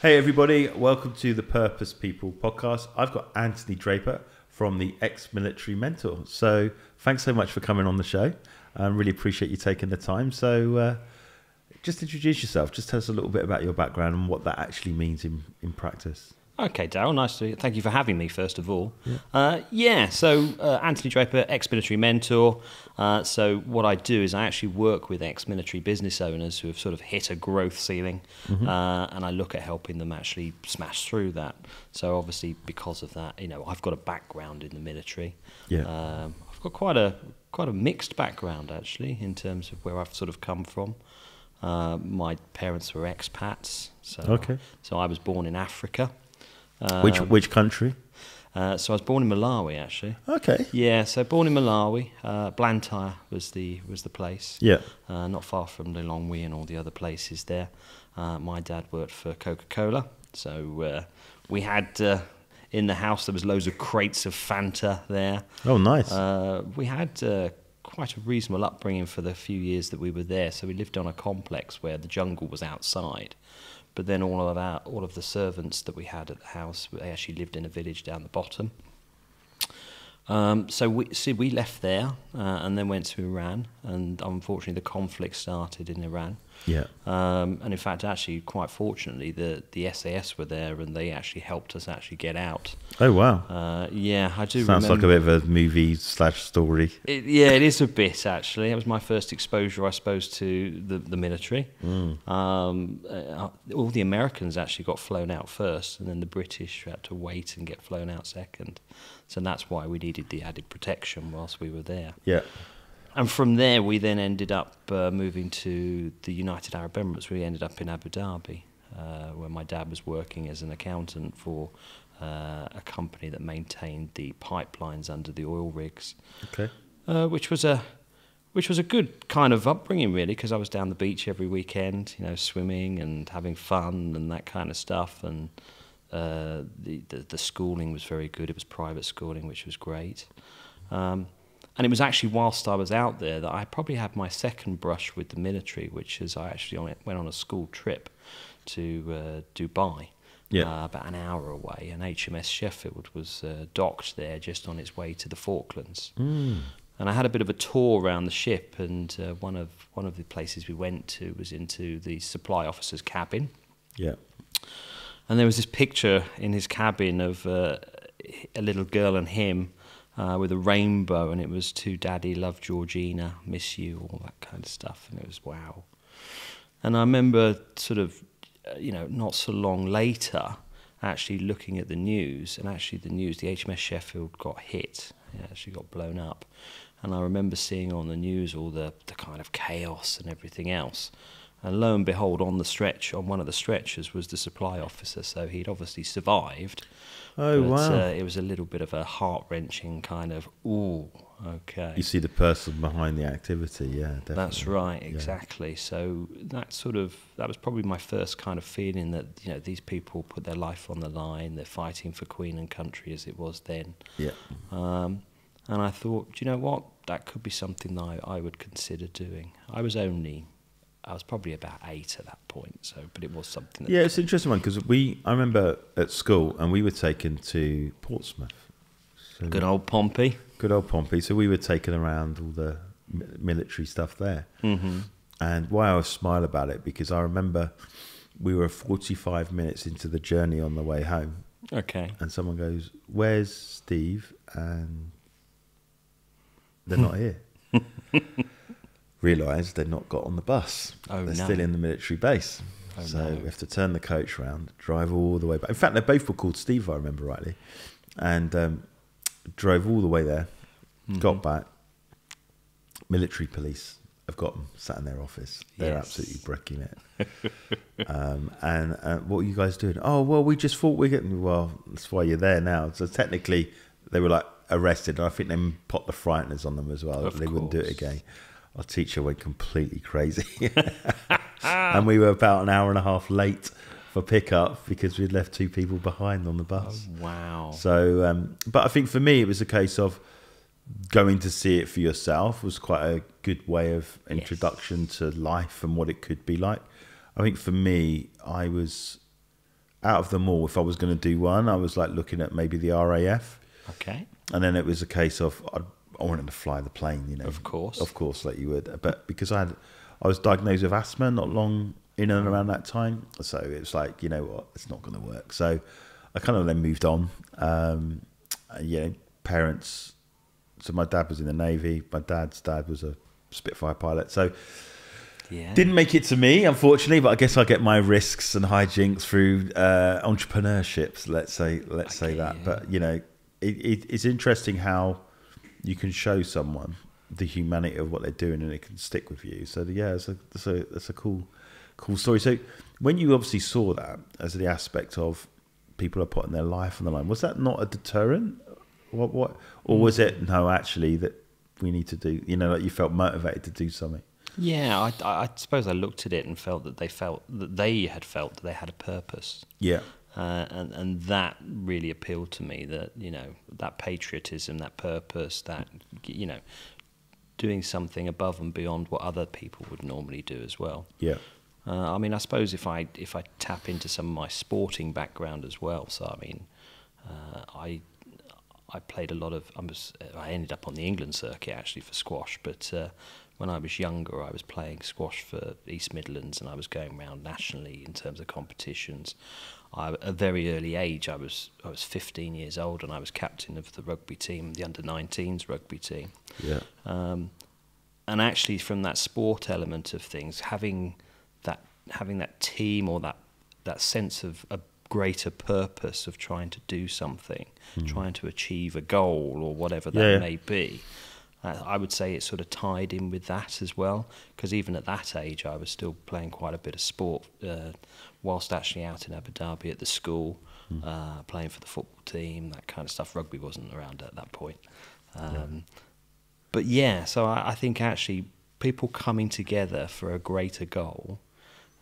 Hey everybody, welcome to the Purpose People podcast. I've got Antony Draper from the Ex-Military Mentor. So thanks so much for coming on the show. I really appreciate you taking the time. So just introduce yourself. Just tell us a little bit about your background and what that actually means in practice. Okay, Daryl, thank you for having me, first of all. Yeah. So Antony Draper, ex-military mentor. So what I do is I actually work with ex-military business owners who have sort of hit a growth ceiling, and I look at helping them actually smash through that. So obviously because of that, I've got a background in the military. Yeah. I've got quite a mixed background, actually, in terms of where I've sort of come from. My parents were expats, so I was born in Africa. Which country? So I was born in Malawi, actually. Okay. Yeah, so born in Malawi. Blantyre was the place. Yeah. Not far from Lilongwe and all the other places there. My dad worked for Coca-Cola, so we had in the house there was loads of crates of Fanta there. Oh, nice. We had quite a reasonable upbringing for the few years that we were there. So we lived on a complex where the jungle was outside. But then all of the servants that we had at the house, they actually lived in a village down the bottom. So we left there and then went to Iran, and unfortunately the conflict started in Iran. Yeah. And in fact, actually, quite fortunately, the SAS were there, and they actually helped us actually get out. Oh, wow. Yeah, I do. Sounds like a bit of a movie/story. It is a bit, actually. It was my first exposure, I suppose, to the military. All the Americans actually got flown out first, and then the British had to wait and get flown out second. So that's why we needed the added protection whilst we were there. Yeah. And from there, we then ended up moving to the United Arab Emirates. We ended up in Abu Dhabi, where my dad was working as an accountant for a company that maintained the pipelines under the oil rigs. Okay. Which was a good kind of upbringing, really, because I was down the beach every weekend, swimming and having fun and that kind of stuff. And the schooling was very good. It was private schooling, which was great. And it was actually whilst I was out there that I probably had my second brush with the military, which is I actually went on a school trip to Dubai, about an hour away, and HMS Sheffield was docked there just on its way to the Falklands. And I had a bit of a tour around the ship, and one of the places we went to was into the supply officer's cabin. Yeah. And there was this picture in his cabin of a little girl and him, with a rainbow, and it was "To Daddy, love Georgina, miss you," all that kind of stuff, and it was wow. And I remember sort of, not so long later, actually looking at the news, and actually the HMS Sheffield got hit, it actually got blown up, and I remember seeing on the news all the kind of chaos and everything else. And lo and behold, on one of the stretchers was the supply officer, so he'd obviously survived. Oh, wow. It was a little bit of a heart-wrenching kind of, ooh, okay. You see the person behind the activity, yeah, definitely. That's right, exactly. Yeah. So that was probably my first kind of feeling that, these people put their life on the line, they're fighting for Queen and country as it was then. Yeah. And I thought, do you know what, that could be something that I would consider doing. I was probably about 8 at that point, but it was something that... Yeah, it's an interesting one, because I remember at school, and we were taken to Portsmouth. So Good old Pompey. Good old Pompey. So we were taken around all the military stuff there. Mm-hmm. And why I smile about it, because I remember we were 45 minutes into the journey on the way home. Okay. And someone goes, "Where's Steve?" And they're not here. Realised they'd not got on the bus. They're still in the military base. We have to turn the coach round, drive all the way back. In fact, they both were called Steve, if I remember rightly. And drove all the way there, got back. Military police have got them sat in their office. They're absolutely bricking it. And what are you guys doing? Oh, well, we just thought we're getting... Well, that's why you're there now. So technically, they were arrested. And I think they popped the frighteners on them as well. They wouldn't do it again. Our teacher went completely crazy. And we were about an hour and a half late for pickup because we'd left 2 people behind on the bus. Oh, wow. So, but I think for me, it was a case of going to see it for yourself was quite a good way of introduction to life and what it could be like. I think for me, I was out of them all, if I was going to do one, I was like looking at maybe the RAF. Okay. And then it was a case of I wanted to fly the plane, you know. Of course, like you would. But because I was diagnosed with asthma not long in and around that time, so it was like, you know what, it's not going to work. So I kind of then moved on. You know, parents. So my dad was in the Navy. My dad's dad was a Spitfire pilot. So didn't make it to me, unfortunately. But I guess I get my risks and hijinks through entrepreneurships. Let's say that. Yeah. But you know, it's interesting how you can show someone the humanity of what they're doing, and it can stick with you. So yeah, that's a cool story. So when you obviously saw that as the aspect of people are putting their life on the line, was that not a deterrent? What, or was it no? Actually, that we need to do. You know, like you felt motivated to do something. Yeah, I suppose I looked at it and felt that they had felt that they had a purpose. Yeah. And that really appealed to me, that, you know, that patriotism, that purpose, that, you know, doing something above and beyond what other people would normally do as well. Yeah. I mean, I suppose if I tap into some of my sporting background as well, so I mean, I played a lot of. I ended up on the England circuit actually for squash, but when I was younger, I was playing squash for East Midlands, and I was going around nationally in terms of competitions. At a very early age, I was 15 years old, and I was captain of the rugby team, the under-19s rugby team. Yeah. And actually, from that sport element of things, having that team or that sense of a greater purpose of trying to do something, trying to achieve a goal or whatever that may be, I would say it sort of tied in with that as well, because even at that age I was still playing quite a bit of sport whilst actually out in Abu Dhabi at the school, playing for the football team, that kind of stuff. Rugby wasn't around at that point. But yeah, so I think actually people coming together for a greater goal,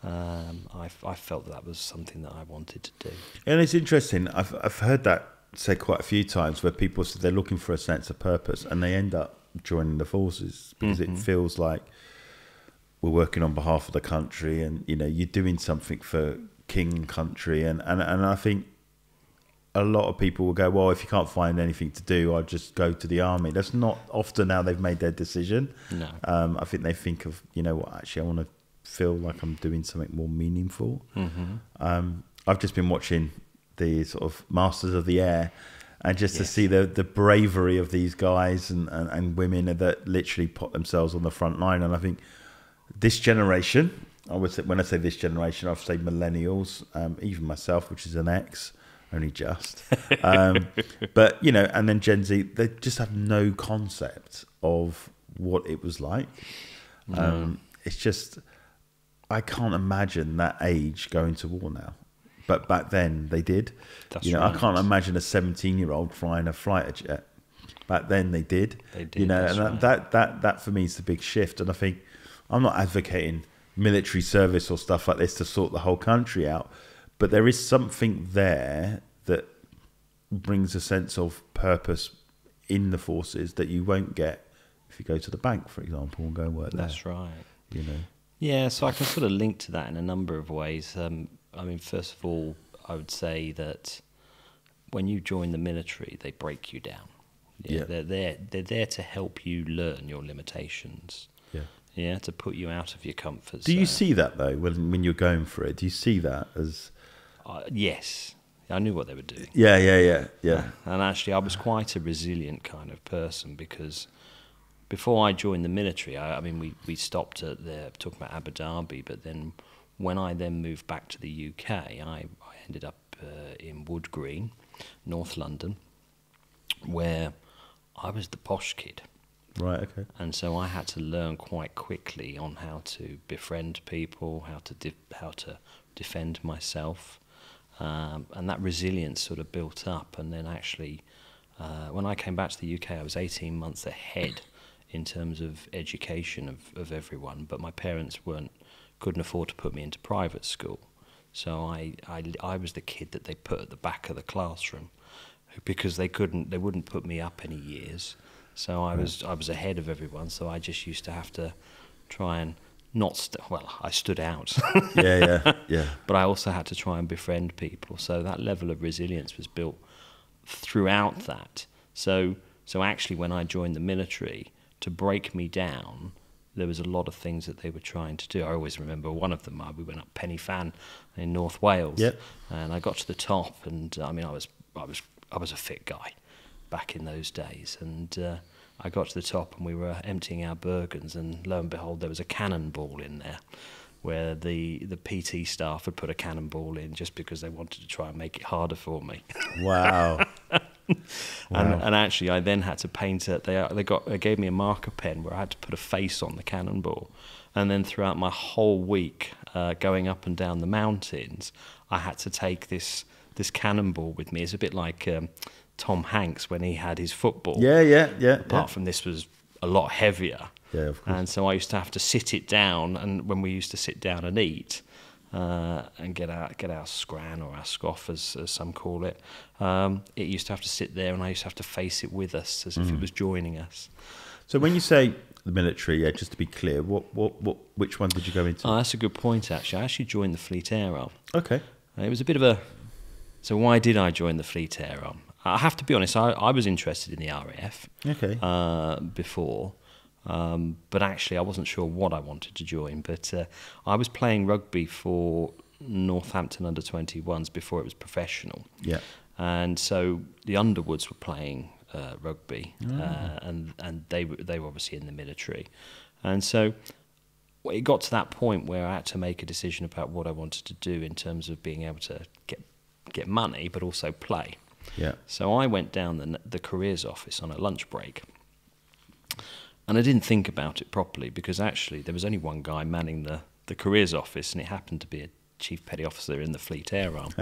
I felt that was something that I wanted to do. And it's interesting, I've heard that said quite a few times, where people say they're looking for a sense of purpose and they end up joining the forces because it feels like we're working on behalf of the country, and you know, you're doing something for king and country, and I think a lot of people will go, well, if you can't find anything to do, I'll just go to the army. That's not often how they've made their decision. No. I think they think of, you know what, actually I want to feel like I'm doing something more meaningful. I've just been watching the sort of Masters of the Air, and just to see the bravery of these guys and women that literally put themselves on the front line. And I think this generation, I would say, when I say this generation, I'd say millennials, even myself, which is an X, only just. But, you know, and then Gen Z, they just have no concept of what it was like. It's just, I can't imagine that age going to war now. But back then they did. That's right. I can't imagine a 17-year-old flying a fighter jet. Back then they did. They did. You know, and that for me is the big shift. And I think I'm not advocating military service or stuff like this to sort the whole country out, but there is something there that brings a sense of purpose in the forces that you won't get if you go to the bank, for example, and go and work there. That's right. You know. Yeah, so I can sort of link to that in a number of ways. I mean, first of all, I would say that when you join the military, they break you down. Yeah. They're there to help you learn your limitations. Yeah. Yeah, to put you out of your comfort zone. Do you see that though when you're going for it? Do you see that as? Yes, I knew what they were doing. Yeah. And actually, I was quite a resilient kind of person, because before I joined the military, I mean, we stopped at talking about Abu Dhabi, but then when I then moved back to the UK, I ended up in Wood Green, North London, where I was the posh kid. Right, okay. And so I had to learn quite quickly on how to befriend people, how to defend myself, and that resilience sort of built up. And then actually, when I came back to the UK, I was 18 months ahead in terms of education of everyone, but my parents couldn't afford to put me into private school. So I was the kid that they put at the back of the classroom, because they wouldn't put me up any years. So I was ahead of everyone. So I just used to have to try and well, I stood out. Yeah. But I also had to try and befriend people. So that level of resilience was built throughout that. So actually, when I joined the military, to break me down, there was a lot of things that they were trying to do. I always remember one of them. We went up Pen y Fan in North Wales, and I got to the top, and I mean, I was a fit guy back in those days, and I got to the top, and we were emptying our Bergens, and lo and behold, there was a cannonball in there, where the PT staff had put a cannonball in just because they wanted to try and make it harder for me. Wow. And actually, I then had to paint it. They gave me a marker pen where I had to put a face on the cannonball, and then throughout my whole week, going up and down the mountains, I had to take this cannonball with me. It's a bit like Tom Hanks when he had his football. Yeah. Apart from this was a lot heavier. Yeah, of course. And so I used to have to sit it down, and when we used to sit down and eat, and get our scran or our scoff, as some call it, it used to have to sit there, and I used to have to face it with us as if it was joining us. So when you say the military, just to be clear, which one did you go into? Oh, that's a good point, actually. I actually joined the Fleet Air Arm. Okay. It was a bit of a... So why did I join the Fleet Air Arm? I have to be honest, I was interested in the RAF before, but actually I wasn't sure what I wanted to join. But I was playing rugby for Northampton under-21s before it was professional. Yeah. And so the Underwoods were playing rugby, and they were obviously in the military. And so it got to that point where I had to make a decision about what I wanted to do in terms of being able to get money, but also play. Yeah. So I went down the careers office on a lunch break, and I didn't think about it properly, because actually there was only one guy manning the careers office, and it happened to be a chief petty officer in the Fleet Air Arm.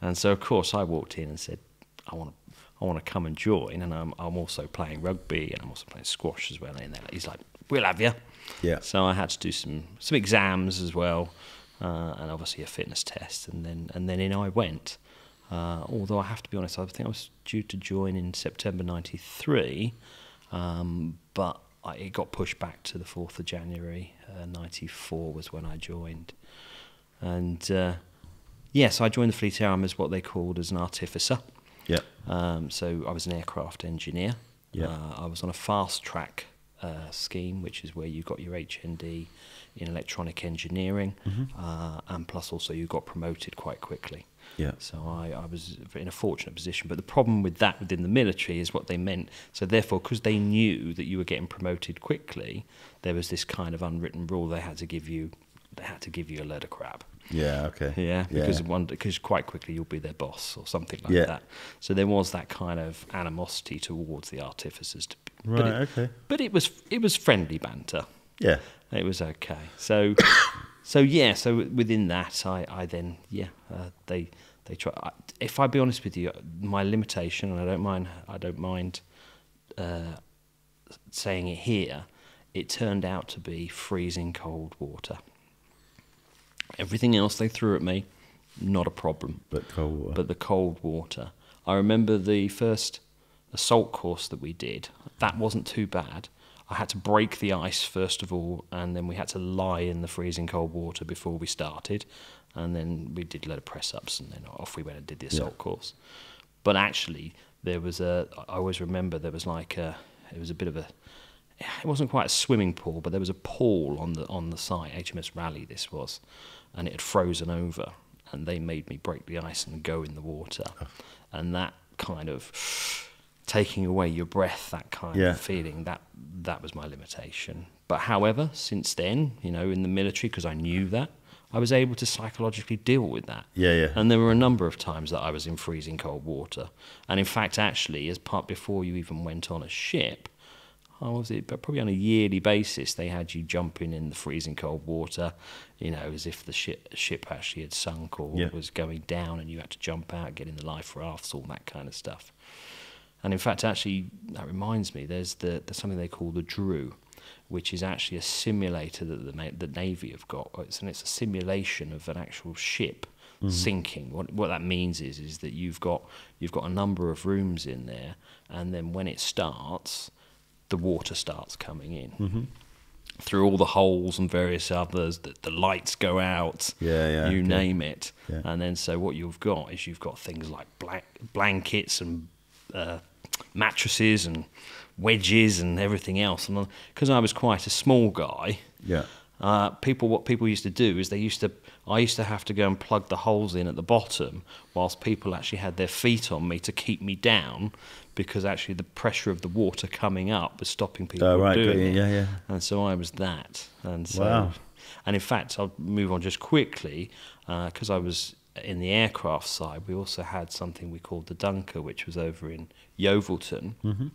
And so of course I walked in and said, I want to come and join, and I'm also playing rugby, and I'm also playing squash as well. And he's like, we'll have you. Yeah. So I had to do some exams as well, and obviously a fitness test, and then in I went. Although I have to be honest, I think I was due to join in September '93, but it got pushed back to the 4th of January '94 was when I joined. And yes, I joined the Fleet Air Arm as what they called as an artificer. Yeah. So I was an aircraft engineer. Yeah. I was on a fast track scheme, which is where you got your HND in electronic engineering, and plus also you got promoted quite quickly. Yeah. So I was in a fortunate position. But the problem with that within the military is what they meant. So therefore, because they knew that you were getting promoted quickly, there was this kind of unwritten rule they had to give you a load of crap. Yeah, okay. Yeah, because quite quickly you'll be their boss or something like that. So there was that kind of animosity towards the artificers. But it was friendly banter. Yeah. It was okay. So within that, I then they try. If I be honest with you, my limitation, and I don't mind saying it here, it turned out to be freezing cold water. Everything else they threw at me, not a problem. But cold water. But the cold water. I remember the first assault course that we did. That wasn't too bad. I had to break the ice first of all, and then we had to lie in the freezing cold water before we started, and then we did a load of press-ups, and then off we went and did the assault course. But actually, I always remember there was it was a bit of a, it wasn't quite a swimming pool, but there was a pool on the site, HMS Raleigh this was, and it had frozen over, and they made me break the ice and go in the water, and that kind of taking away your breath, that kind of feeling, that was my limitation. But however, since then, in the military, because I knew that, I was able to psychologically deal with that. And there were a number of times that I was in freezing cold water. And in fact, actually, before you even went on a ship, probably on a yearly basis, they had you jumping in the freezing cold water, as if the ship actually had sunk or was going down, and you had to jump out, get in the life rafts, all that kind of stuff. And in fact, actually, that reminds me, there's something they call the Drew, which is actually a simulator that the Navy have got. And it's a simulation of an actual ship sinking. What that means is that you've got a number of rooms in there, and then when it starts, the water starts coming in. through all the holes and various others, the lights go out, you name it. Yeah. And then so what you've got things like blankets and mattresses and wedges and everything else. And because I was quite a small guy, what people used to do is I used to have to go and plug the holes in at the bottom whilst people actually had their feet on me to keep me down, because actually the pressure of the water coming up was stopping people from doing it. And so I was that. And so, and in fact, I'll move on just quickly, because I was in the aircraft side. We also had something we called the Dunker, which was over in Yeovilton,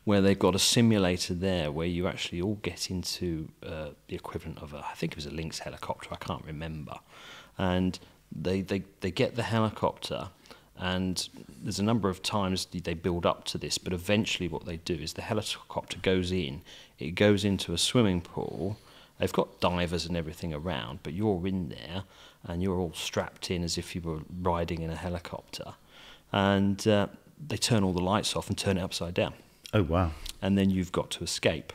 where they've got a simulator there where you actually all get into the equivalent of I think it was a Lynx helicopter, I can't remember. And they get the helicopter, and there's a number of times they build up to this, but eventually what they do is the helicopter goes into a swimming pool. They've got divers and everything around, but you're in there and you're all strapped in as if you were riding in a helicopter. And they turn all the lights off and turn it upside down. Oh, wow. And then you've got to escape.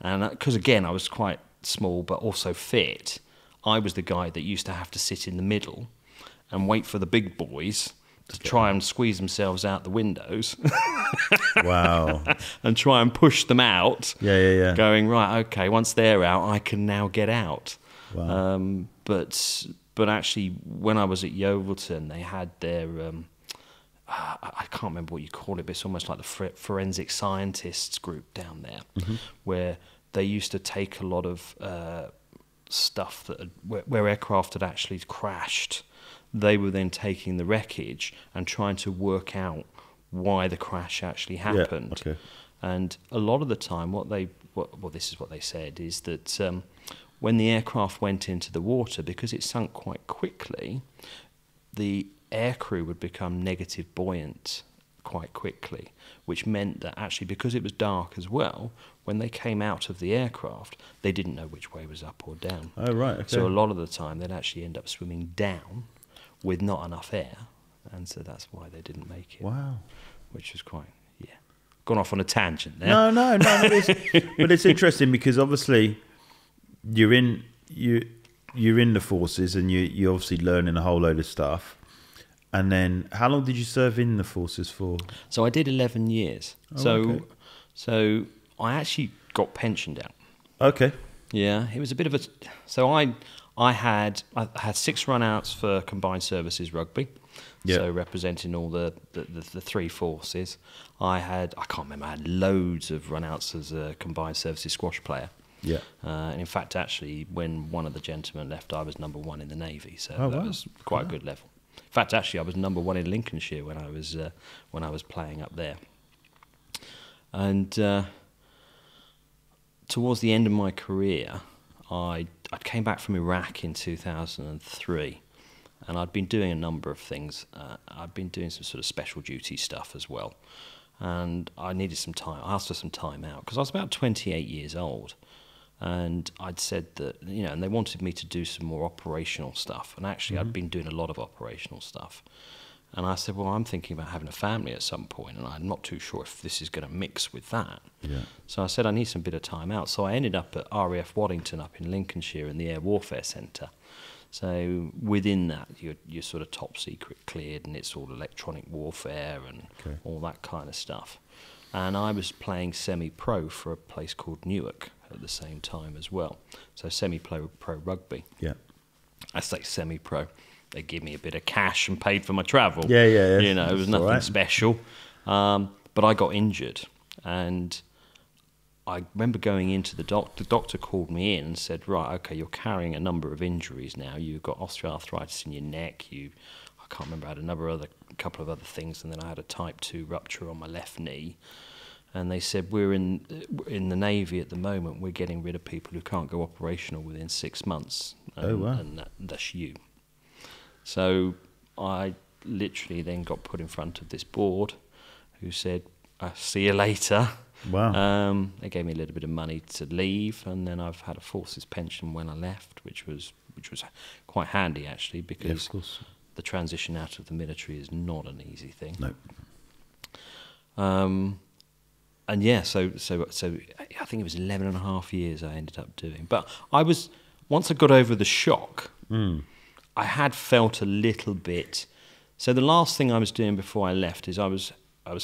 And because, again, I was quite small but also fit, I was the guy that used to have to sit in the middle and wait for the big boys to try and squeeze themselves out the windows. Wow. And try and push them out. Yeah. Going, right, okay, once they're out, I can now get out. Wow. But actually, when I was at Yeovilton, they had their... I can't remember what you call it, but it's almost like the forensic scientists group down there, where they used to take a lot of stuff where aircraft had actually crashed. They were then taking the wreckage and trying to work out why the crash actually happened. Yeah, okay. And a lot of the time, this is what they said, is that when the aircraft went into the water, because it sunk quite quickly, the aircrew would become negative buoyant quite quickly, which meant that actually, because it was dark as well, when they came out of the aircraft, they didn't know which way was up or down. Oh, right, okay. So a lot of the time, they'd actually end up swimming down with not enough air, and so that's why they didn't make it. Wow. Which was quite, gone off on a tangent there. No, but it's interesting because obviously you're in the forces and you're obviously learning a whole load of stuff. And then, how long did you serve in the forces for? So I did 11 years. Okay. So I actually got pensioned out. Okay. Yeah, it was a bit of a... So I had 6 run-outs for Combined Services Rugby. Yeah. So representing all the 3 forces. I can't remember, I had loads of run-outs as a Combined Services squash player. Yeah. And in fact, actually, when one of the gentlemen left, I was number 1 in the Navy. So that was quite a good level. In fact, actually, I was number 1 in Lincolnshire when I was playing up there. And towards the end of my career, I came back from Iraq in 2003, and I'd been doing a number of things. I'd been doing some sort of special duty stuff as well, and I needed some time. I asked for some time out because I was about 28 years old. And I'd said that, and they wanted me to do some more operational stuff. And actually, I'd been doing a lot of operational stuff. And I said, well, I'm thinking about having a family at some point, and I'm not too sure if this is going to mix with that. Yeah. So I said, I need some bit of time out. So I ended up at RAF Waddington up in Lincolnshire in the Air Warfare Centre. So within that, you're sort of top secret cleared, and it's all electronic warfare and all that kind of stuff. And I was playing semi-pro for a place called Newark at the same time as well. So semi-pro rugby. Yeah. I say semi-pro. They give me a bit of cash and paid for my travel. Yeah. It was nothing special. But I got injured. And I remember going into the doctor. The doctor called me in and said, right, okay, you're carrying a number of injuries now. You've got osteoarthritis in your neck. I can't remember, I had a couple of other things. And then I had a type 2 rupture on my left knee. And they said, we're in the Navy at the moment, we're getting rid of people who can't go operational within 6 months. And that's you. So I literally then got put in front of this board who said, I'll see you later. Wow. They gave me a little bit of money to leave, and then I've had a forces pension when I left, which was quite handy actually, because the transition out of the military is not an easy thing. No. and yeah, so I think it was 11 and a half years I ended up doing. But once I got over the shock, I had felt a little bit. So the last thing I was doing before I left is I was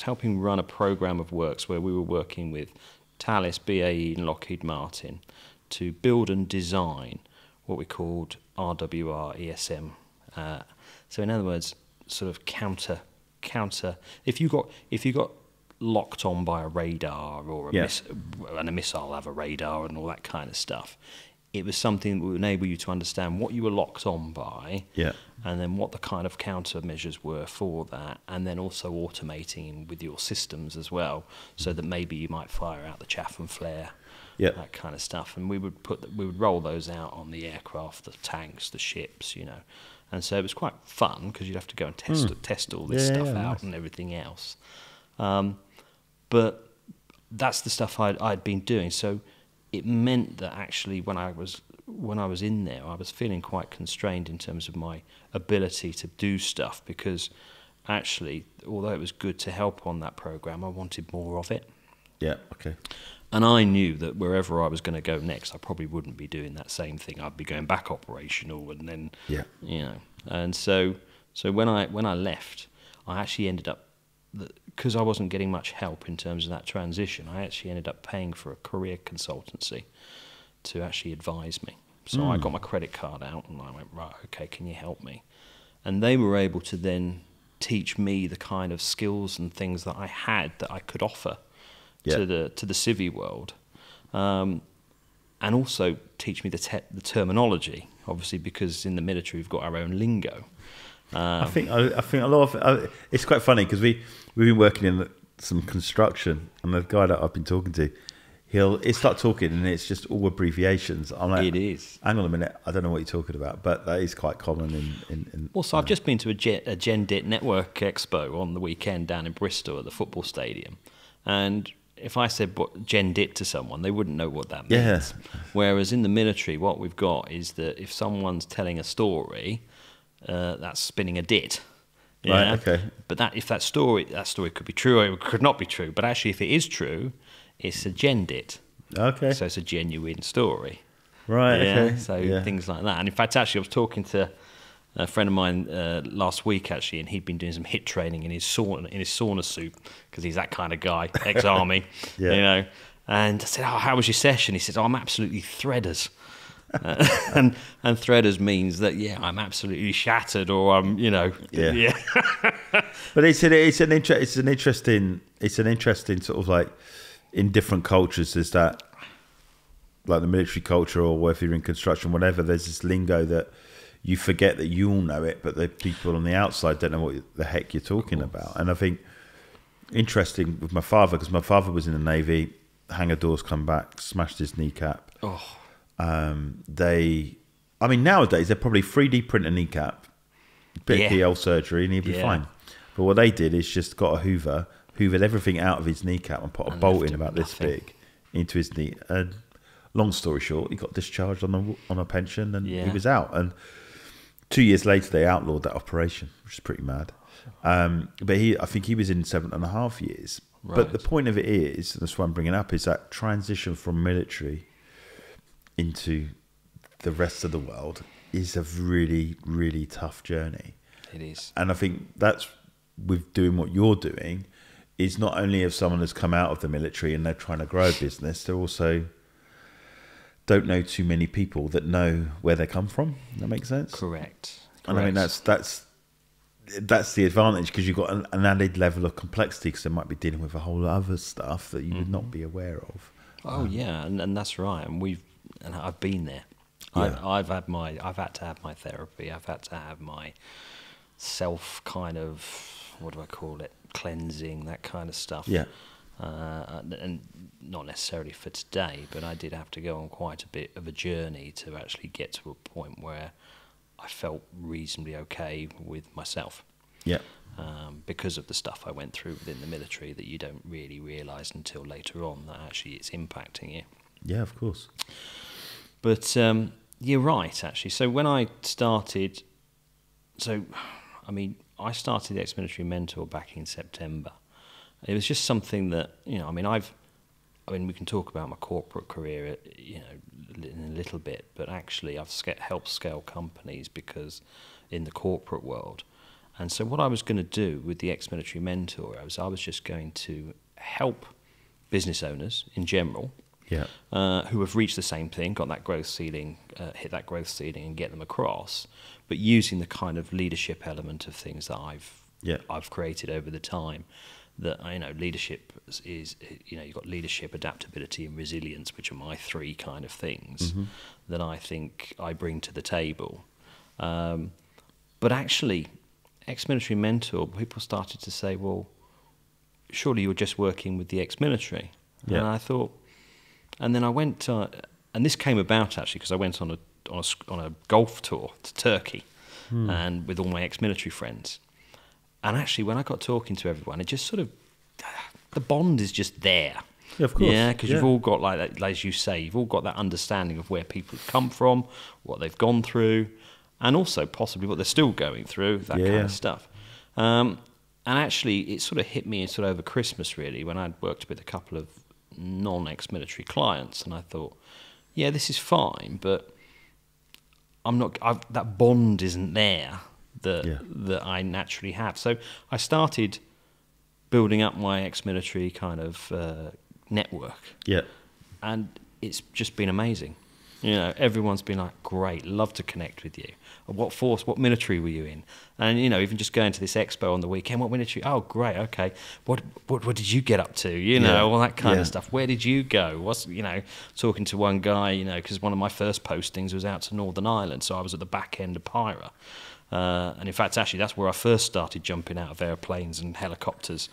helping run a program of works where we were working with Thales, BAE, and Lockheed Martin to build and design what we called RWR ESM. So in other words, sort of counter. If you got locked on by a radar or and a missile have a radar and all that kind of stuff, it was something that would enable you to understand what you were locked on by, and then what the kind of countermeasures were for that, and then also automating with your systems as well, so that maybe you might fire out the chaff and flare, that kind of stuff. And we would roll those out on the aircraft, the tanks, the ships, And so it was quite fun because you'd have to go and test all this stuff out and everything else. But that's the stuff I'd been doing. So it meant that actually when I was in there, I was feeling quite constrained in terms of my ability to do stuff, because actually, although it was good to help on that program, I wanted more of it. Yeah, okay. And I knew that wherever I was going to go next, I probably wouldn't be doing that same thing. I'd be going back operational, and then, And so when I left, I actually ended up, because I wasn't getting much help in terms of that transition, I actually ended up paying for a career consultancy to actually advise me. So I got my credit card out and I went, right, okay, can you help me? And they were able to then teach me the kind of skills and things that I had that I could offer to the civvy world, and also teach me the terminology. Obviously, because in the military we've got our own lingo. I think a lot of it's quite funny because we've been working in some construction, and the guy that I've been talking to, he'll start talking and it's just all abbreviations. I'm like, it is. Hang on a minute, I don't know what you're talking about, but that is quite common in Also, I've just been to a GenDit Network Expo on the weekend down in Bristol at the football stadium, and if I said GenDit to someone, they wouldn't know what that means. Yeah. Whereas in the military, what we've got is that if someone's telling a story, that's spinning a dit. Right, okay. But if that story could be true or it could not be true. But actually, if it is true, it's a GenDit. Okay. So it's a genuine story. Right, okay. So things like that. And in fact, actually, I was talking to a friend of mine last week, actually, and he'd been doing some HIT training in his sauna suit, because he's that kind of guy, ex-army, And I said, "Oh, how was your session?" He said, "Oh, I'm absolutely threaders." And threaders means that I'm absolutely shattered, or I'm But it's an interesting sort of, like, in different cultures, there's that, like the military culture, or whether you're in construction, whatever, there's this lingo that you forget that you all know it, but the people on the outside don't know what the heck you're talking about. And I think interesting with my father, because my father was in the Navy, hangar doors come back, smashed his kneecap. Nowadays they're probably 3D print a kneecap, bit of keyhole surgery, and he'd be fine. But what they did is just got a hoovered everything out of his kneecap and put a bolt in about this big into his knee. And long story short, he got discharged on a pension, and he was out. And 2 years later, they outlawed that operation, which is pretty mad. But I think he was in 7.5 years. Right. But the point of it is, and that's what I'm bringing up, is that transition from military into the rest of the world is a really, really tough journey. It is. And I think that's, with doing what you're doing, is not only of someone that's come out of the military and they're trying to grow a business, they're also don't know too many people that know where they come from. That makes sense? Correct. And I mean, that's the advantage, because you've got an added level of complexity, because they might be dealing with a whole other stuff that you would not be aware of. Oh yeah, and that's right. And I've been there. Yeah. I've had to have my therapy. I've had to have my self kind of, what do I call it, cleansing, that kind of stuff. Yeah. And not necessarily for today, but I did have to go on quite a bit of a journey to actually get to a point where I felt reasonably okay with myself. Yeah. Because of the stuff I went through within the military that you don't really realise until later on that actually it's impacting you. Yeah, of course. But you're right, actually. So when I started, I started the ex-military mentor back in September. It was just something that, you know, I mean, we can talk about my corporate career, you know, in a little bit, but actually I've helped scale companies because in the corporate world. And so what I was going to do with the ex-military mentor, I was just going to help business owners in general, who have reached the same thing, got that growth ceiling, hit that growth ceiling and get them across, but using the kind of leadership element of things that I've created over the time. That, you know, leadership is, you know, you've got leadership, adaptability and resilience, which are my three kind of things that I think I bring to the table. But actually, ex-military mentor, people started to say, well, surely you're just working with the ex-military. And I thought, and then I went, and this came about actually because I went on a golf tour to Turkey and with all my ex-military friends. And actually, when I got talking to everyone, it just sort of, the bond is just there. Yeah, of course. Yeah, because you've all got, like as you say, you've all got that understanding of where people have come from, what they've gone through, and also possibly what they're still going through, that kind of stuff. And actually, it sort of hit me sort of over Christmas, really, when I'd worked with a couple of non-ex-military clients, and I thought, yeah, this is fine, but that bond isn't there that I naturally have. So I started building up my ex-military kind of network. Yeah. And it's just been amazing. You know, everyone's been like, great, love to connect with you. What force, what military were you in? And, you know, even just going to this expo on the weekend, what military? Oh, great, okay. What did you get up to? You know, all that kind of stuff. Where did you go? You know, talking to one guy, you know, because one of my first postings was out to Northern Ireland, so I was at the back end of Pyra. And in fact, actually, that's where I first started jumping out of airplanes and helicopters.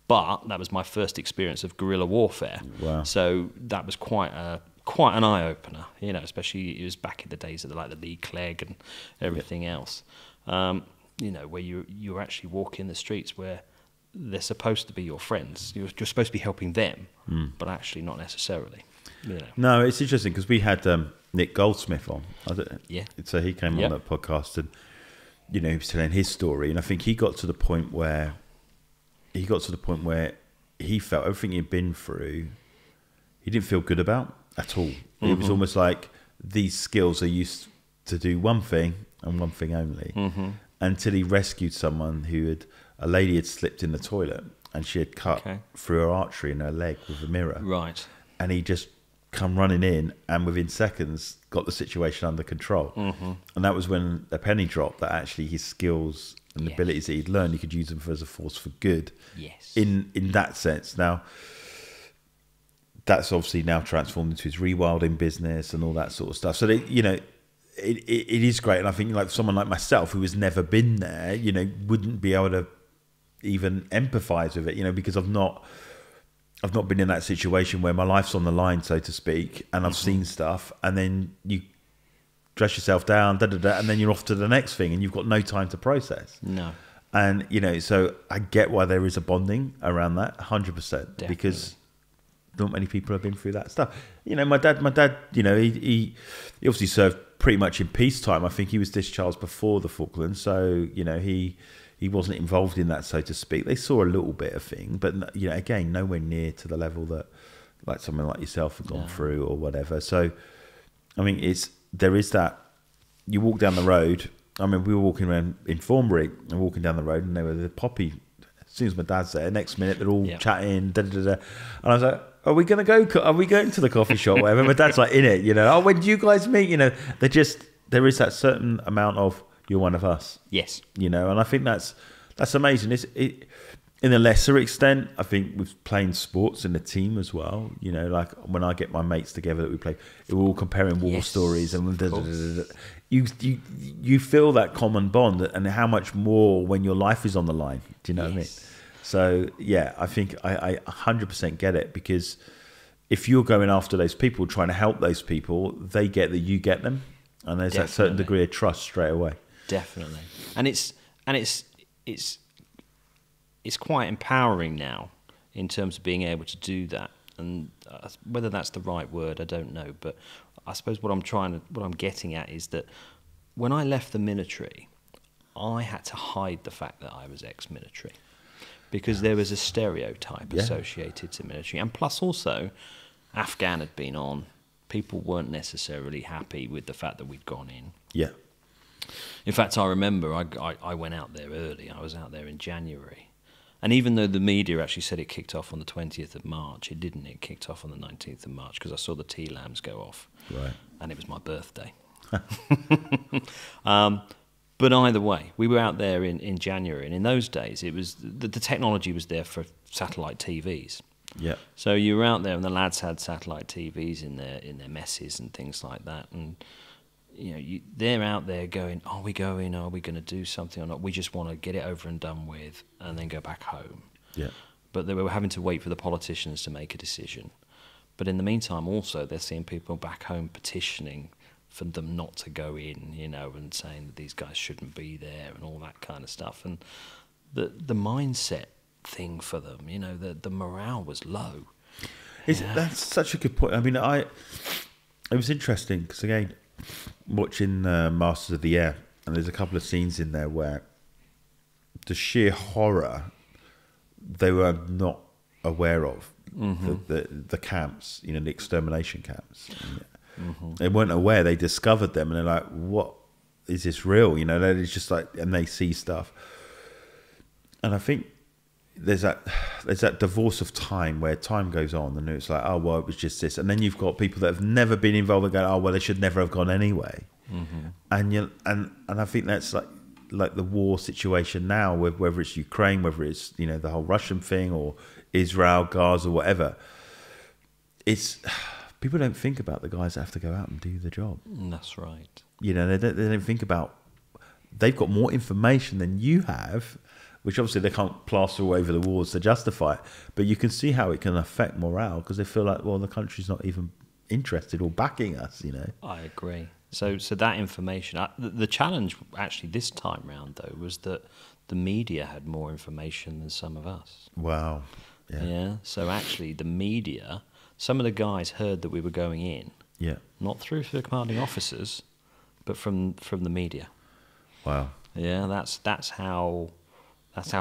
But that was my first experience of guerrilla warfare. Wow. So that was quite an eye-opener, you know, especially it was back in the days of the Lee Clegg and everything else. You know, where you're actually walking the streets where they're supposed to be your friends. You're supposed to be helping them, but actually not necessarily. You know. No, it's interesting because we had Nick Goldsmith on. So he came on that podcast and, you know, he was telling his story, and I think he got to the point where he felt everything he'd been through, he didn't feel good about at all. It was almost like these skills are used to do one thing and one thing only, until he rescued someone a lady had slipped in the toilet and she had cut through her artery in her leg with a mirror. Right. And he just come running in and within seconds got the situation under control. And that was when a penny dropped that actually his skills and the abilities that he'd learned, he could use them as a force for good. In that sense. Now, that's obviously now transformed into his rewilding business and all that sort of stuff. So, you know, it is great. And I think like someone like myself who has never been there, you know, wouldn't be able to even empathize with it, you know, because I've not been in that situation where my life's on the line, so to speak, and I've seen stuff, and then you dress yourself down, and then you're off to the next thing, and you've got no time to process. No. And, you know, so I get why there is a bonding around that, 100%, because not many people have been through that stuff. You know, my dad, you know, he obviously served pretty much in peacetime. I think he was discharged before the Falklands, so, you know, he wasn't involved in that, so to speak. They saw a little bit of thing, but, you know, again, nowhere near to the level that like someone like yourself have gone through or whatever. So, I mean, there is that. You walk down the road. I mean, we were walking around in Thornbury and walking down the road, and they were the poppy. As soon as my dad's there, next minute they're all chatting, and I was like, "Are we going to the coffee shop?" Whatever. My dad's like in it, you know. Oh, when do you guys meet? You know, there is that certain amount of you're one of us. Yes. You know, and I think that's amazing. In a lesser extent, I think with playing sports in the team as well, you know, like when I get my mates together that we play, we're all comparing war stories and you feel that common bond, and how much more when your life is on the line. Do you know what I mean? So yeah, I think I 100% get it, because if you're going after those people, trying to help those people, they get that you get them, and there's that certain degree of trust straight away. Definitely, and it's quite empowering now in terms of being able to do that. And whether that's the right word, I don't know. But I suppose what I'm getting at is that when I left the military, I had to hide the fact that I was ex-military, because there was a stereotype associated to military. And plus also, Afghan had been on. People weren't necessarily happy with the fact that we'd gone in. Yeah. In fact, I remember I went out there early. I was out there in January. And even though the media actually said it kicked off on the 20th of March, it didn't. It kicked off on the 19th of March because I saw the T-Lambs go off. Right. And it was my birthday. But either way, we were out there in January. And in those days, it was the technology was there for satellite TVs. Yeah. So you were out there and the lads had satellite TVs in their messes and things like that. And they're out there going, are we going? Are we going to do something or not? We just want to get it over and done with and then go back home. Yeah. But they were having to wait for the politicians to make a decision. But in the meantime, also, they're seeing people back home petitioning for them not to go in, and saying that these guys shouldn't be there and all that kind of stuff. And the mindset thing for them, the morale was low. That's such a good point. I mean, it was interesting because, again, watching Masters of the Air, and there's a couple of scenes in there where the sheer horror they were not aware of, the camps, the extermination camps. They weren't aware. They discovered them, and they're like, "What is this real?" They're just like, and they see stuff. And I think there's that divorce of time where time goes on, and it's like, oh well, it was just this, and then you've got people that have never been involved and go, oh well, they should never have gone anyway. And I think that's like the war situation now, whether it's Ukraine, whether it's the whole Russian thing, or Israel, Gaza, whatever. It's people don't think about the guys that have to go out and do the job. That's right. They don't think about they've got more information than you have, which obviously they can't plaster all over the walls to justify it. But you can see how it can affect morale because they feel like, well, the country's not even interested or backing us. I agree. So that information, the challenge actually this time round though was that the media had more information than some of us. Wow. Yeah. So actually, the media, some of the guys heard that we were going in. Yeah. Not through the commanding officers, but from the media. Wow. Yeah. That's how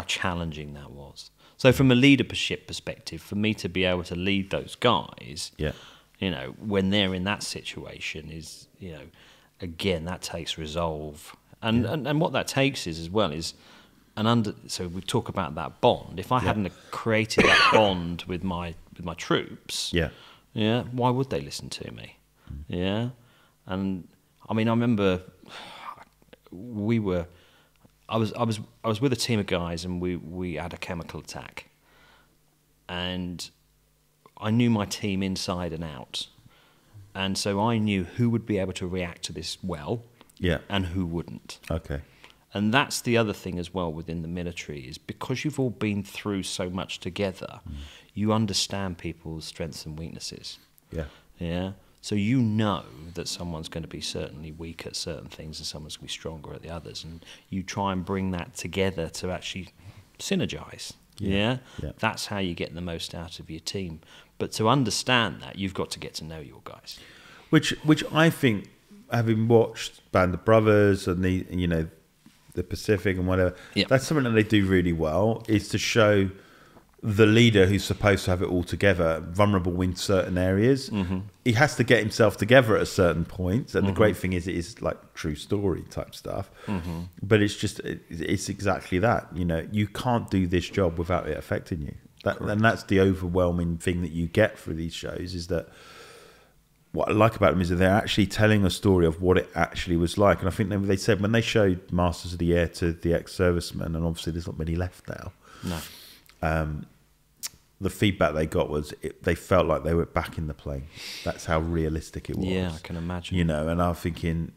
challenging that was. So from a leadership perspective, for me to be able to lead those guys, when they're in that situation is, again, that takes resolve. And what that takes is so we talk about that bond. If I hadn't created that bond with my troops, why would they listen to me? Yeah. And I mean, I remember I was with a team of guys and we had a chemical attack, and I knew my team inside and out, and so I knew who would be able to react to this well, and who wouldn't. Okay. And that's the other thing as well within the military is because you've all been through so much together, you understand people's strengths and weaknesses. Yeah. Yeah. So you know that someone's going to be certainly weak at certain things and someone's going to be stronger at the others. And you try and bring that together to actually synergize. Yeah? That's how you get the most out of your team. But to understand that, you've got to get to know your guys. Which I think, having watched Band of Brothers and the Pacific and whatever, that's something that they do really well, is to show the leader who's supposed to have it all together, vulnerable in certain areas. He has to get himself together at a certain point. And the great thing is it is like true story type stuff. But it's exactly that. You can't do this job without it affecting you. And that's the overwhelming thing that you get through these shows, is that what I like about them is that they're actually telling a story of what it actually was like. And I think they said when they showed Masters of the Air to the ex-servicemen, and obviously there's not many left now. No. The feedback they got was they felt like they were back in the plane. That's how realistic it was. Yeah, I can imagine. And I'm thinking,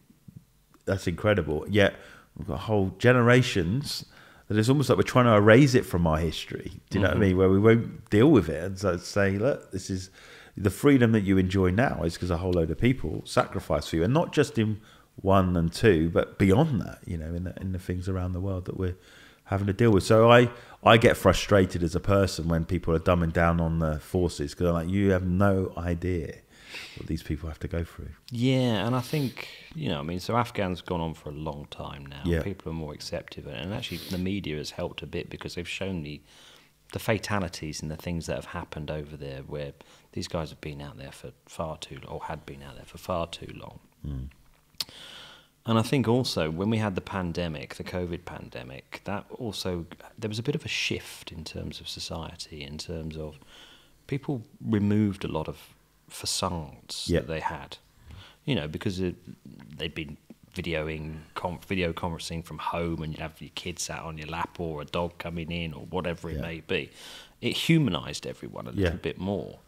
that's incredible. Yet we've got whole generations that it's almost like we're trying to erase it from our history. Do you know what I mean? Where we won't deal with it. And so say, look, this is the freedom that you enjoy now is because a whole load of people sacrifice for you. And not just in 1 and 2, but beyond that, in the things around the world that we're having to deal with. So I get frustrated as a person when people are dumbing down on the forces, because I'm like, you have no idea what these people have to go through. Yeah, and I think, so Afghan's gone on for a long time now. Yeah. People are more accepting of it. And actually the media has helped a bit because they've shown the the fatalities and the things that have happened over there, where these guys have been out there for far too, or had been out there for far too long. And I think also when we had the pandemic, the COVID pandemic, that also, there was a bit of a shift in terms of society, in terms of people removed a lot of facades that they had, you know, because they'd been video conferencing from home, and you'd have your kids sat on your lap, or a dog coming in, or whatever it may be. It humanized everyone a little bit more.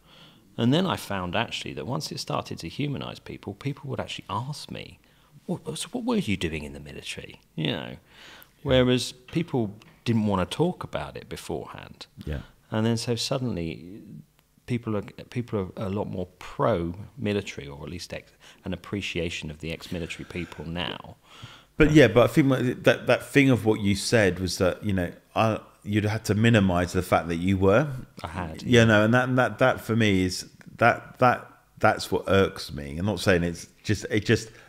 And then I found actually that once it started to humanize people, people would actually ask me, what were you doing in the military? You know, whereas people didn't want to talk about it beforehand. And then so suddenly people are a lot more pro-military, or at least an appreciation of the ex-military people now. But but I think that thing of what you said was that, you know, you'd had to minimise the fact that you were. I had. You know, and that for me is that's what irks me. I'm not saying it just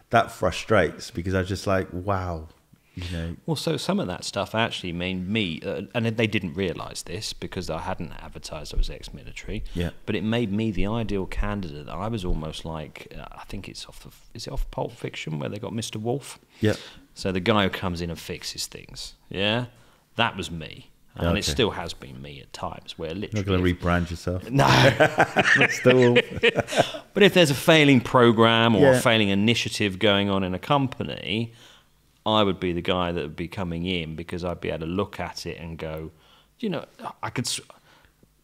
that frustrates, because I was just like, wow. You know. Well, so some of that stuff actually made me, and they didn't realise this because I hadn't advertised I was ex-military. But it made me the ideal candidate. I was almost like, I think it's is it off Pulp Fiction where they got Mr. Wolf? So the guy who comes in and fixes things. That was me. And it still has been me at times, where literally... You're not going to rebrand yourself? No. But if there's a failing program or a failing initiative going on in a company, I would be the guy that would be coming in, because I'd be able to look at it and go, you know,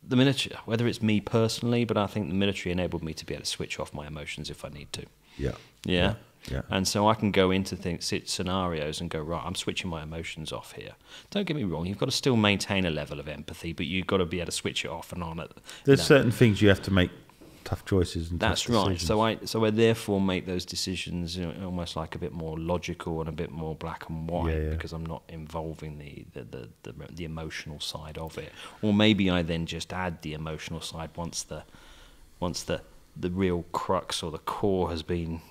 the military, whether it's me personally, but I think the military enabled me to be able to switch off my emotions if I need to. Yeah. And so I can go into scenarios and go, right, I'm switching my emotions off here. Don't get me wrong, you've got to still maintain a level of empathy, but you've got to be able to switch it off and on. There's certain things you have to make tough choices and that's tough right. decisions. So I therefore make those decisions, you know, almost like a bit more logical and a bit more black and white, because I'm not involving the emotional side of it. Or maybe I then just add the emotional side once the real crux or the core has been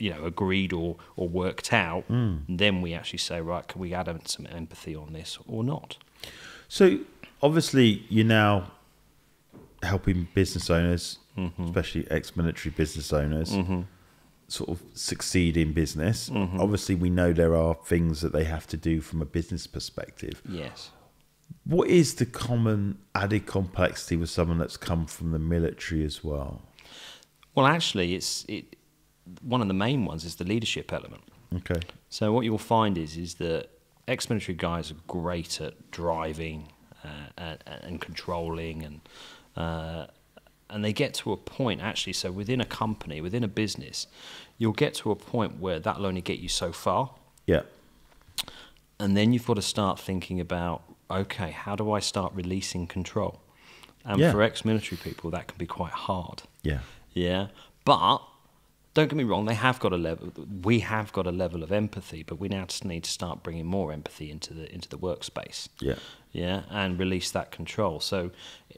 agreed or worked out. Then we actually say, right, can we add some empathy on this or not? So obviously you're now helping business owners, especially ex-military business owners, sort of succeed in business. Obviously, we know there are things that they have to do from a business perspective. Yes. What is the common added complexity with someone that's come from the military as well? Well, actually, one of the main ones is the leadership element. Okay. So what you'll find is that ex-military guys are great at driving and controlling, and they get to a point, actually, so within a company, within a business, you'll get to a point where that'll only get you so far. And then you've got to start thinking about, okay, how do I start releasing control? And for ex-military people, that can be quite hard. But don't get me wrong, we have got a level of empathy, but we now just need to start bringing more empathy into the workspace. And release that control. So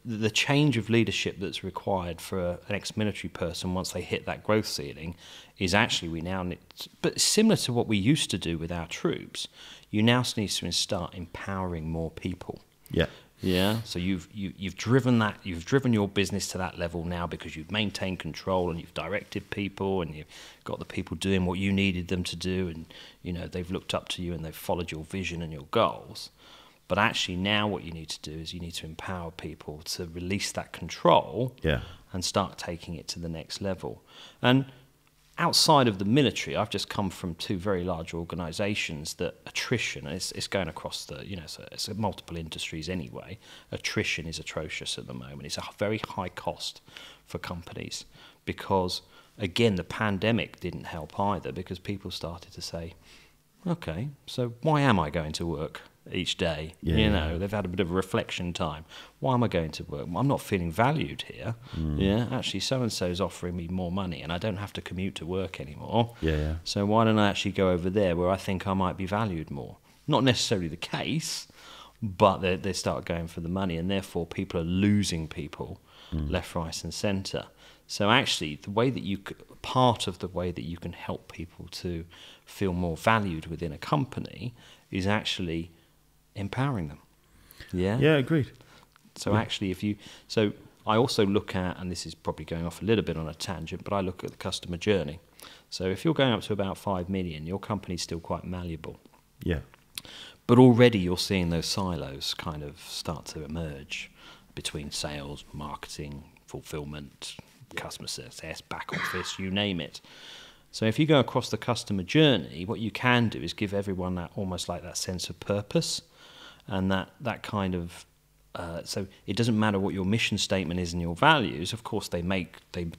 the change of leadership that's required for an ex-military person once they hit that growth ceiling is actually we now need, but similar to what we used to do with our troops, you now need to start empowering more people. So you've driven your business to that level now because you've maintained control and you've directed people and you've got the people doing what you needed them to do, and you know they've looked up to you and they've followed your vision and your goals. But actually now what you need to do is you need to empower people to release that control and start taking it to the next level. And outside of the military, I've just come from two very large organisations that attrition, and it's going across it's multiple industries anyway, attrition is atrocious at the moment. It's a very high cost for companies because, again, the pandemic didn't help either, because people started to say, okay, so why am I going to work each day? They've had a bit of a reflection time. Why am I going to work? I'm not feeling valued here. Actually, so-and-so's offering me more money and I don't have to commute to work anymore. So why don't I actually go over there where I think I might be valued more? Not necessarily the case, but they start going for the money, and therefore people are losing people left, right and centre. So actually, part of the way that you can help people to feel more valued within a company is actually empowering them. Agreed. So actually, so I also look at, and this is probably going off a little bit on a tangent, but I look at the customer journey. So if you're going up to about 5 million, your company's still quite malleable. Yeah. But already you're seeing those silos kind of start to emerge between sales, marketing, fulfillment, customer success, back office, you name it. So if you go across the customer journey, what you can do is give everyone that almost like that sense of purpose, and that kind of so it doesn't matter what your mission statement is and your values. Of course, they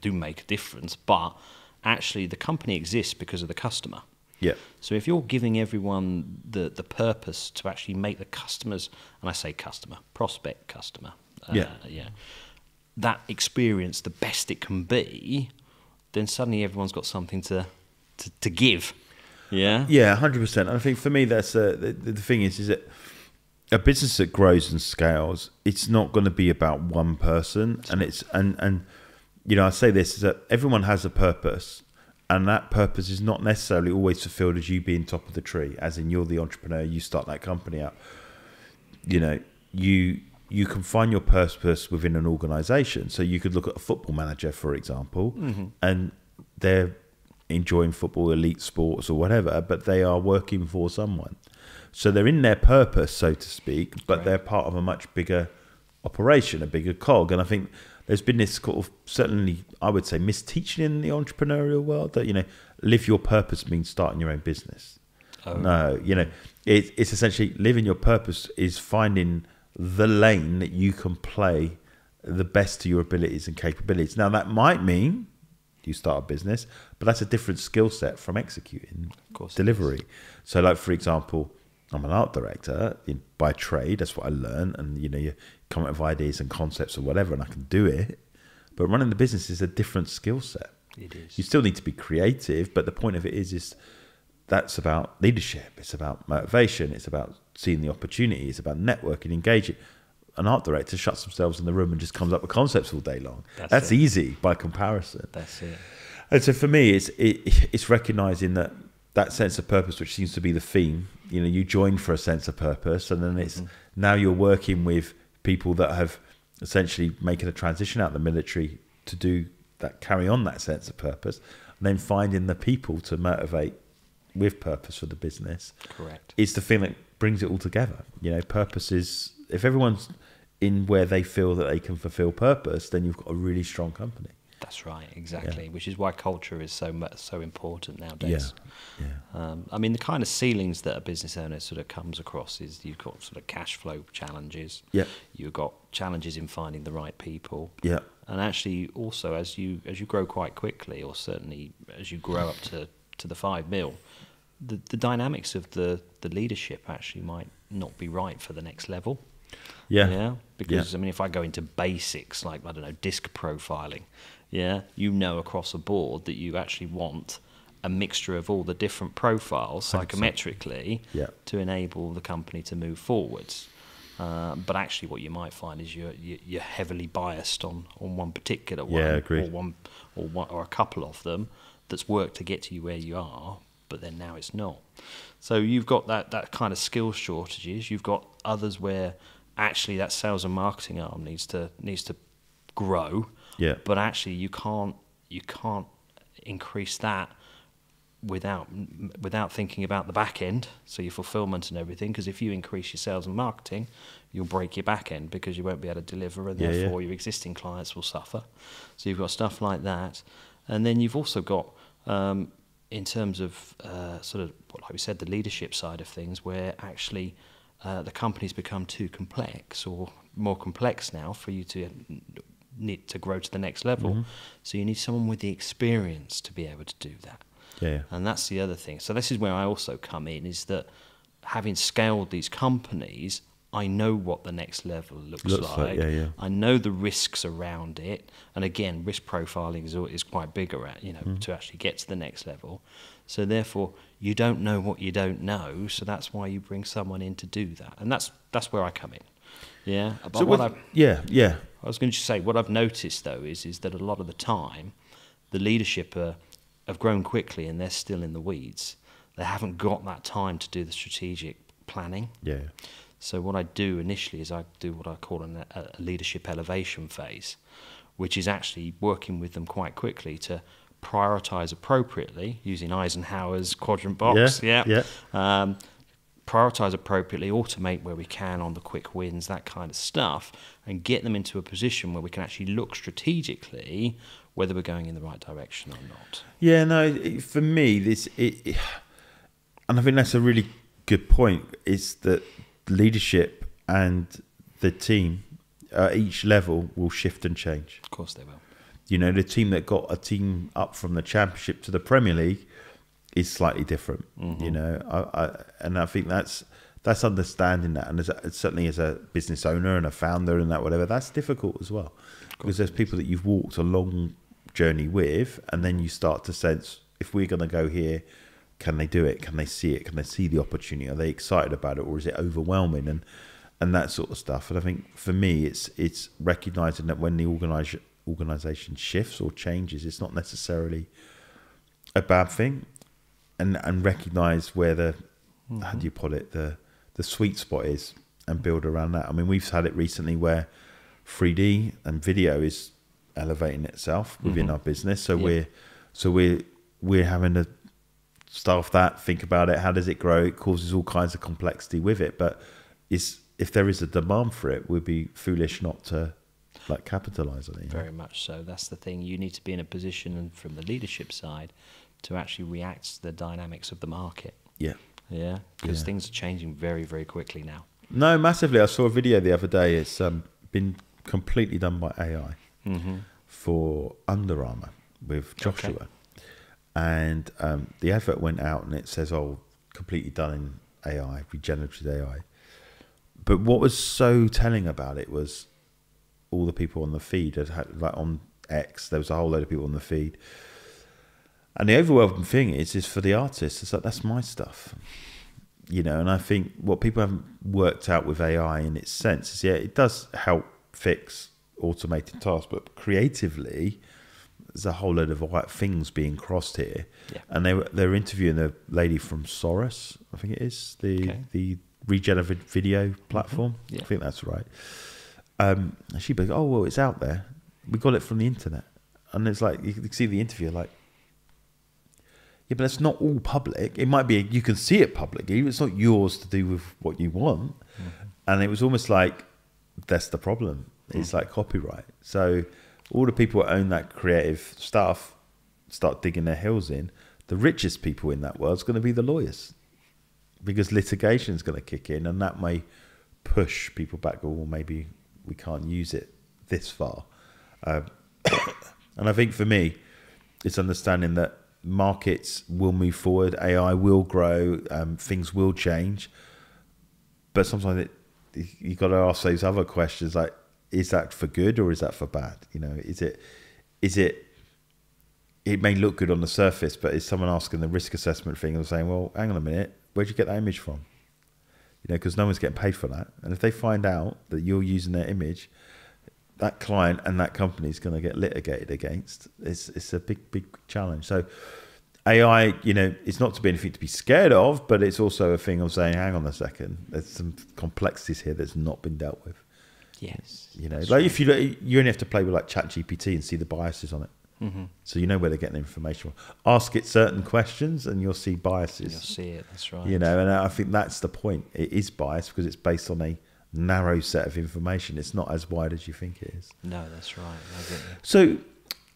do make a difference, but actually the company exists because of the customer. Yeah. So if you're giving everyone the purpose to actually make the customers, and I say customer, prospect customer, that experience the best it can be, then suddenly everyone's got something to give. Yeah. Yeah, 100%. And I think for me, that's the thing is that a business that grows and scales, it's not going to be about one person. And it's and you know, I say this is that everyone has a purpose, and that purpose is not necessarily always fulfilled as you being top of the tree, as in you're the entrepreneur, you start that company out. You know, you can find your purpose within an organization. So you could look at a football manager, for example, and they're enjoying football, elite sports or whatever, but they are working for someone. So they're in their purpose, so to speak, but they're part of a much bigger operation, a bigger cog. And I think there's been this sort of, certainly, I would say, misteaching in the entrepreneurial world that, you know, live your purpose means starting your own business. Oh. No, you know, it's essentially living your purpose is finding the lane that you can play the best to your abilities and capabilities. Now, that might mean you start a business, but that's a different skill set from executing delivery. So, like, for example, I'm an art director by trade. That's what I learned. And, you know, you come up with ideas and concepts or whatever, and I can do it. But running the business is a different skill set. It is. You still need to be creative, but the point of it is that's about leadership. It's about motivation. It's about seeing the opportunity. It's about networking, engaging. An art director shuts themselves in the room and just comes up with concepts all day long. That's easy by comparison. That's it. And so for me, it's recognizing that sense of purpose, which seems to be the theme. You know, you join for a sense of purpose, and then it's now you're working with people that have essentially making a transition out of the military to do that, carry on that sense of purpose, and then finding the people to motivate with purpose for the business. Correct. It's the thing that brings it all together. You know, purpose is, if everyone's in where they feel that they can fulfill purpose, then you've got a really strong company. That's right, exactly. Which is why culture is so important nowadays. I mean, the kind of ceilings that a business owner sort of comes across is you've got sort of cash flow challenges. Yeah. You've got challenges in finding the right people. Yeah. And actually, also as you grow quite quickly, or certainly as you grow up to the 5 mil, the dynamics of the leadership actually might not be right for the next level. Yeah. Because I mean, if I go into basics like, I don't know, disc profiling, you know across the board that you actually want a mixture of all the different profiles 100%. Psychometrically to enable the company to move forwards. But actually, what you might find is you're heavily biased on one particular one, agreed. or a couple of them that's worked to get to you where you are, but then now it's not. So you've got that kind of skill shortages. You've got others where actually that sales and marketing arm needs to grow. Yeah. But actually you can't increase that without thinking about the back end, so your fulfillment and everything, because if you increase your sales and marketing, you'll break your back end because you won't be able to deliver, and therefore your existing clients will suffer. So you've got stuff like that. And then you've also got in terms of sort of, like we said, the leadership side of things, where actually the company's become too complex, or more complex now for you to need to grow to the next level. Mm-hmm. So you need someone with the experience to be able to do that. Yeah. And that's the other thing. So this is where I also come in, is that having scaled these companies, I know what the next level looks like. I know the risks around it. And again, risk profiling is quite big around, to actually get to the next level. So therefore, you don't know what you don't know. So that's why you bring someone in to do that. And that's where I come in. Yeah. But so I was going to say, what I've noticed though is that a lot of the time, the leadership have grown quickly and they're still in the weeds. They haven't got that time to do the strategic planning. Yeah. So what I do initially is I do what I call a leadership elevation phase, which is actually working with them quite quickly to prioritize appropriately using Eisenhower's quadrant box. Prioritize appropriately, automate where we can on the quick wins, that kind of stuff, and get them into a position where we can actually look strategically whether we're going in the right direction or not. Yeah, no, for me, and I think that's a really good point, is that leadership and the team at each level will shift and change. Of course they will. You know, the team that got a team up from the Championship to the Premier League is slightly different. Mm-hmm. You know, and I think that's understanding that, and certainly as a business owner and a founder and that whatever, that's difficult as well, because there's people that you've walked a long journey with, and then you start to sense, if we're going to go here, can they do it? Can they see it? Can they see the opportunity? Are they excited about it, or is it overwhelming? And that sort of stuff. And I think for me, it's recognizing that when the organization shifts or changes, it's not necessarily a bad thing, and recognize where the how do you put it, the sweet spot is, and build around that. I mean, we've had it recently where 3D and video is elevating itself within our business, so we're having to staff that, think about it, how does it grow? It causes all kinds of complexity with it, but if there is a demand for it, we'd be foolish not to capitalize on it. Very much so. That's the thing. You need to be in a position, and from the leadership side, to actually react to the dynamics of the market. Yeah, because things are changing very, very quickly now. No, massively. I saw a video the other day. It's been completely done by AI for Under Armour with Joshua. Okay. And the advert went out and it says, completely done in AI, regenerative AI. But what was so telling about it was all the people on the feed had on X, there was a whole load of people on the feed. And the overwhelming thing is for the artists, it's like, that's my stuff. You know, and I think what people haven't worked out with AI in its sense is, it does help fix automated tasks, but creatively, there's a whole load of things being crossed here. Yeah. And they were interviewing a lady from Soros, I think it is, the regenerative video platform. Mm-hmm. Yeah. I think that's right. And she'd be like, it's out there. We got it from the internet. And it's like, you can see the interview, like, yeah, but it's not all public. It might be, you can see it publicly. It's not yours to do with what you want. Mm-hmm. And it was almost like, that's the problem. It's like copyright. So all the people who own that creative stuff start digging their heels in. The richest people in that world is going to be the lawyers, because litigation is going to kick in, and that may push people back. Well, maybe we can't use it this far. And I think for me, it's understanding that markets will move forward, AI will grow, things will change, but sometimes you got to ask those other questions, like, is that for good or is that for bad? You know, it may look good on the surface, but is someone asking the risk assessment thing and saying, well, hang on a minute, where'd you get that image from? You know, because no one's getting paid for that. And if they find out that you're using their image, that client and that company is going to get litigated against. It's a big challenge. So AI, you know, it's not to be anything to be scared of, but it's also a thing of saying, hang on a second, there's some complexities here that's not been dealt with. Yes. You know, like if you only have to play with like ChatGPT and see the biases on it. Mm-hmm. So you know where they're getting the information from. Ask it certain questions and you'll see biases. You'll see it, that's right. You know, and I think that's the point. It is biased because it's based on a narrow set of information. It's not as wide as you think it is. No, that's right. I get you. So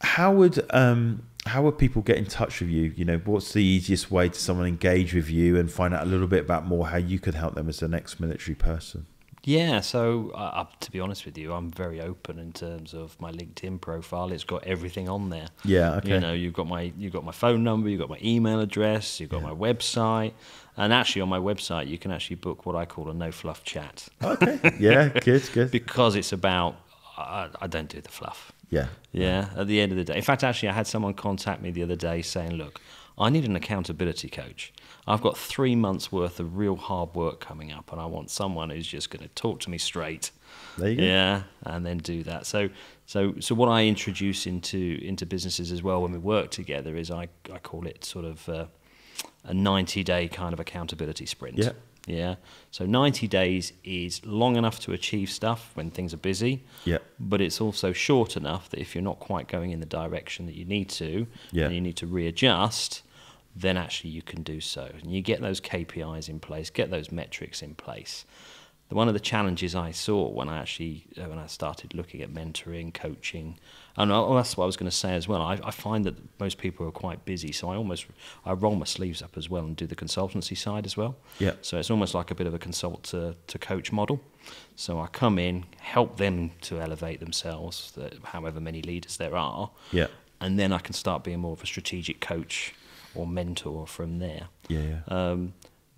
how would people get in touch with you? You know, what's the easiest way to someone engage with you and find out a little bit about more how you could help them as an ex-military person? Yeah, so to be honest with you, I'm very open in terms of my LinkedIn profile. It's got everything on there. Yeah, okay. You know, you've got my phone number, you've got my email address, you've got my website, and actually on my website you can actually book what I call a no fluff chat. Okay. Yeah, good. Because it's about I don't do the fluff. Yeah. Yeah. At the end of the day, in fact, actually, I had someone contact me the other day saying, "Look, I need an accountability coach. I've got 3 months worth of real hard work coming up, and I want someone who's just going to talk to me straight." There you go. Yeah, and then do that. So what I introduce into businesses as well when we work together is I call it sort of a 90-day kind of accountability sprint. Yeah. Yeah. So 90 days is long enough to achieve stuff when things are busy. Yeah. But it's also short enough that if you're not quite going in the direction that you need to, and you need to readjust, then actually you can do so. And you get those KPIs in place, get those metrics in place. One of the challenges I saw when I started looking at mentoring, coaching, and that's what I was going to say as well. I find that most people are quite busy, so I roll my sleeves up as well and do the consultancy side as well. Yeah. So it's almost like a bit of a consult to coach model. So I come in, help them to elevate themselves, however many leaders there are. Yeah. And then I can start being more of a strategic coach or mentor from there. Yeah.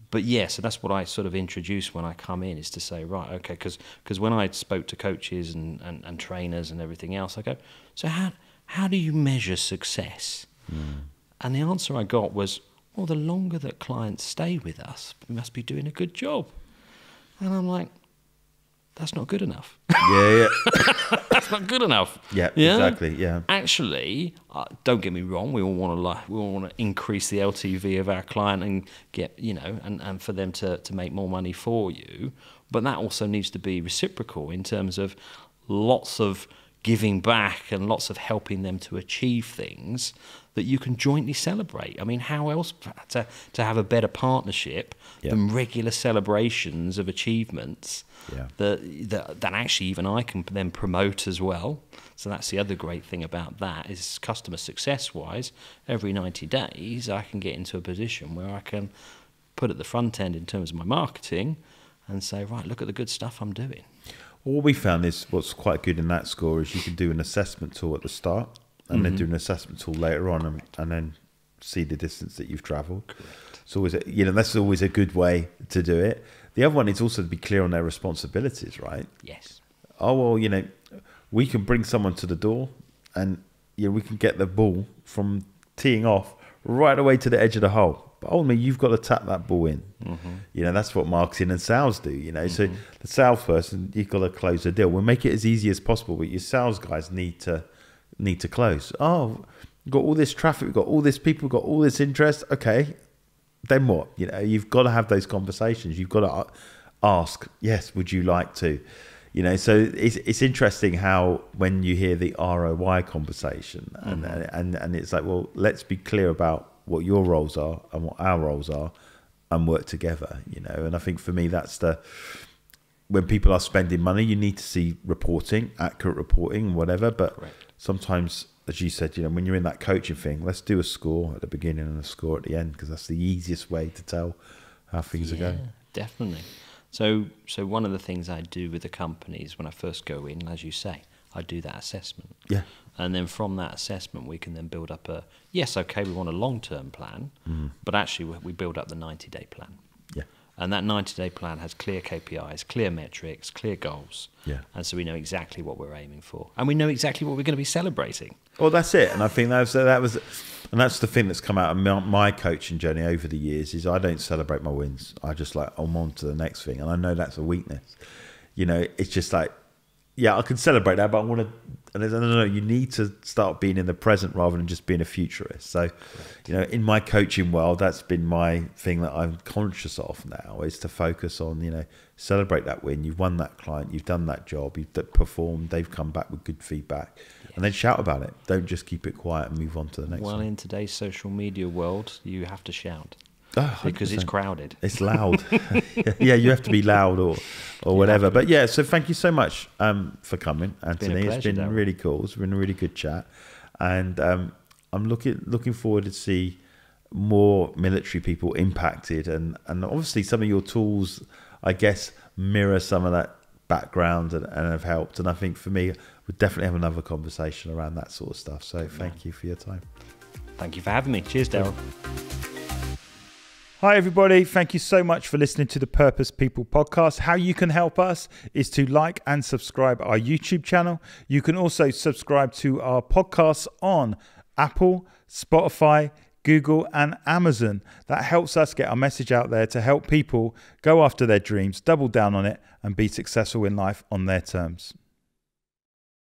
But yeah, so that's what I sort of introduce when I come in, is to say, right, okay, because when I spoke to coaches and trainers and everything else, I go, so how do you measure success? And the answer I got was, well, the longer that clients stay with us, we must be doing a good job. And I'm like, that's not good enough. Yeah. That's not good enough. Yeah, exactly. Yeah. Actually, don't get me wrong. We all want to increase the LTV of our client and get, and for them to make more money for you. But that also needs to be reciprocal in terms of lots of giving back and lots of helping them to achieve things that you can jointly celebrate. I mean, how else to have a better partnership than regular celebrations of achievements that actually even I can then promote as well. So that's the other great thing about that, is customer success-wise, every 90 days I can get into a position where I can put at the front end in terms of my marketing and say, right, look at the good stuff I'm doing. What we found is what's quite good in that score is you can do an assessment tool at the start and then do an assessment tool later on and then see the distance that you've travelled. Correct. It's always, that's always a good way to do it. The other one is also to be clear on their responsibilities, right? Yes. Oh, well, we can bring someone to the door and we can get the ball from teeing off right away to the edge of the hole. But ultimately, you've got to tap that ball in. That's what marketing and sales do, So the salesperson, you've got to close the deal. We'll make it as easy as possible, but your sales guys need to close. Oh, we've got all this traffic, we've got all this people, we've got all this interest. Okay, then what? You've got to have those conversations. You've got to ask, yes, would you like to? So it's interesting how when you hear the ROI conversation and it's like, well, let's be clear about what your roles are and what our roles are and work together, And I think for me, that's when people are spending money, you need to see reporting, accurate reporting, whatever. But sometimes, as you said, when you're in that coaching thing, let's do a score at the beginning and a score at the end, because that's the easiest way to tell how things are going. Definitely. So one of the things I do with the companies when I first go in, as you say, I do that assessment. Yeah. And then from that assessment, we can then build up we want a long-term plan, but actually we build up the 90-day plan. Yeah. And that 90-day plan has clear KPIs, clear metrics, clear goals. Yeah. And so we know exactly what we're aiming for. And we know exactly what we're going to be celebrating. Well, that's it. And I think that's the thing that's come out of my coaching journey over the years is I don't celebrate my wins. I just I'm on to the next thing. And I know that's a weakness. It's just like, I can celebrate that, but I want to, no, you need to start being in the present rather than just being a futurist. So, in my coaching world, that's been my thing that I'm conscious of now, is to focus on, celebrate that win. You've won that client, you've done that job, you've performed, they've come back with good feedback, and then shout about it. Don't just keep it quiet and move on to the next one. Well, in today's social media world, you have to shout. Because it's crowded. It's loud. Yeah, you have to be loud or whatever. But so thank you so much for coming, Anthony. It's been really cool. It's been a really good chat. And I'm looking forward to see more military people impacted. And obviously some of your tools, I guess, mirror some of that background and have helped. And I think for me, we'll definitely have another conversation around that sort of stuff. So thank you for your time. Thank you for having me. Cheers, Daryl. Hi everybody, thank you so much for listening to the Purpose People podcast. How you can help us is to like and subscribe our YouTube channel. You can also subscribe to our podcasts on Apple, Spotify, Google and Amazon. That helps us get our message out there to help people go after their dreams, double down on it and be successful in life on their terms.